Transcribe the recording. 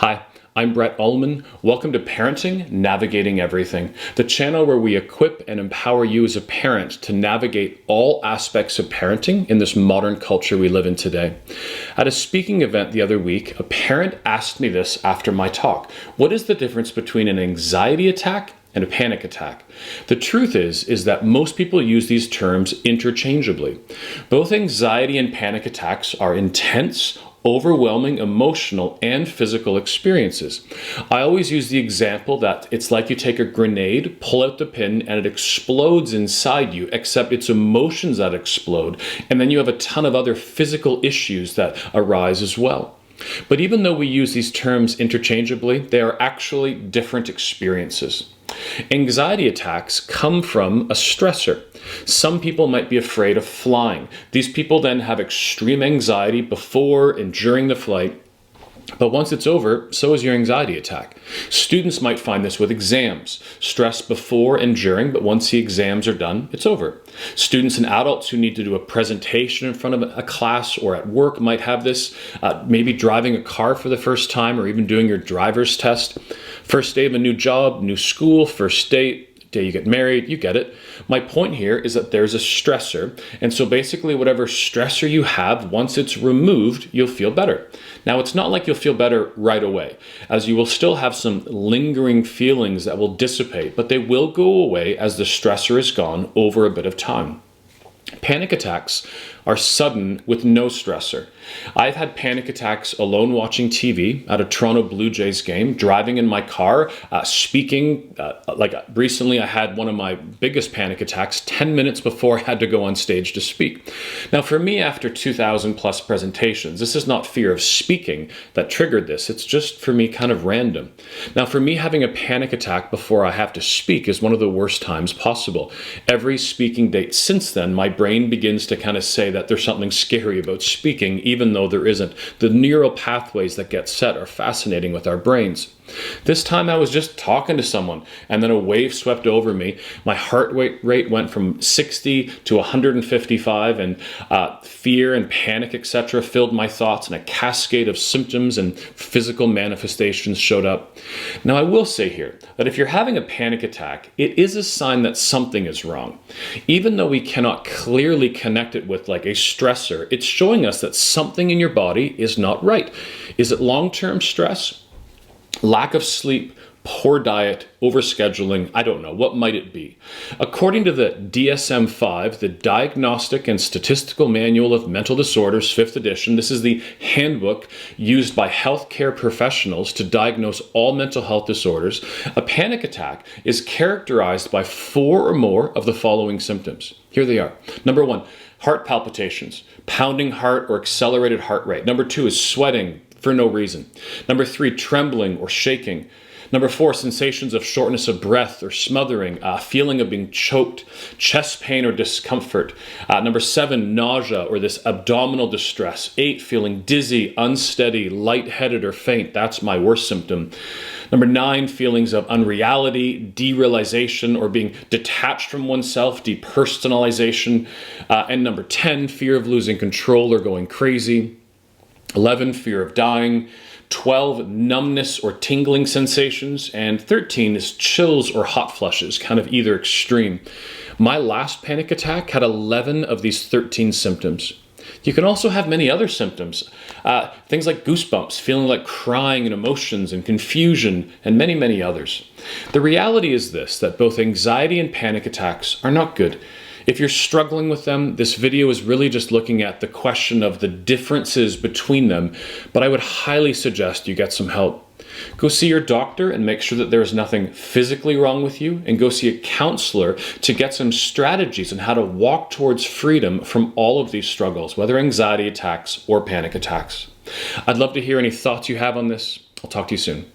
Hi, I'm Ullman. Welcome to Parenting, Navigating Everything, the channel where we equip and empower you as a parent to navigate all aspects of parenting in this modern culture we live in today. At a speaking event the other week, a parent asked me this after my talk. What is the difference between an anxiety attack and a panic attack? The truth is that most people use these terms interchangeably. Both anxiety and panic attacks are intense, overwhelming emotional and physical experiences. I always use the example that it's like you take a grenade, pull out the pin, and it explodes inside you, except it's emotions that explode, and then you have a ton of other physical issues that arise as well. But even though we use these terms interchangeably, they are actually different experiences. Anxiety attacks come from a stressor. Some people might be afraid of flying. These people then have extreme anxiety before and during the flight. But once it's over, so is your anxiety attack. Students might find this with exams. Stress before and during, but once the exams are done, it's over. Students and adults who need to do a presentation in front of a class or at work might have this, maybe driving a car for the first time or even doing your driver's test. First day of a new job, new school, first date, day you get married, you get it. My point here is that there's a stressor, and so basically whatever stressor you have, once it's removed, you'll feel better. Now, it's not like you'll feel better right away, as you will still have some lingering feelings that will dissipate, but they will go away as the stressor is gone over a bit of time. Panic attacks are sudden with no stressor. I've had panic attacks alone watching TV at a Toronto Blue Jays game, driving in my car, speaking. Like recently I had one of my biggest panic attacks 10 minutes before I had to go on stage to speak. Now for me, after 2,000 plus presentations, this is not fear of speaking that triggered this. It's just for me kind of random. Now for me, having a panic attack before I have to speak is one of the worst times possible. Every speaking date since then, my brain begins to kind of say that there's something scary about speaking, even though there isn't. The neural pathways that get set are fascinating with our brains. This time I was just talking to someone and then a wave swept over me. My heart rate went from 60 to 155 and fear and panic, etc. filled my thoughts, and a cascade of symptoms and physical manifestations showed up. Now I will say here that if you're having a panic attack, it is a sign that something is wrong. Even though we cannot clearly connect it with like a stressor, it's showing us that something in your body is not right. Is it long-term stress? Lack of sleep, poor diet, overscheduling, I don't know. What might it be? According to the DSM-5, the Diagnostic and Statistical Manual of Mental Disorders, 5th edition, this is the handbook used by healthcare professionals to diagnose all mental health disorders. A panic attack is characterized by 4 or more of the following symptoms. Here they are. Number 1, heart palpitations, pounding heart or accelerated heart rate. Number 2 is sweating for no reason. Number 3, trembling or shaking. Number 4, sensations of shortness of breath or smothering, feeling of being choked, chest pain or discomfort. Number 7, nausea or this abdominal distress. 8, feeling dizzy, unsteady, lightheaded or faint. That's my worst symptom. Number 9, feelings of unreality, derealization, or being detached from oneself, depersonalization. And number 10, fear of losing control or going crazy. 11, fear of dying. 12, numbness or tingling sensations. And 13 is chills or hot flushes, kind of either extreme. My last panic attack had 11 of these 13 symptoms. You can also have many other symptoms. Things like goosebumps, feeling like crying and emotions and confusion, and many, many others. The reality is this, that both anxiety and panic attacks are not good. If you're struggling with them, this video is really just looking at the question of the differences between them, but I would highly suggest you get some help. Go see your doctor and make sure that there is nothing physically wrong with you, and go see a counselor to get some strategies on how to walk towards freedom from all of these struggles, whether anxiety attacks or panic attacks. I'd love to hear any thoughts you have on this. I'll talk to you soon.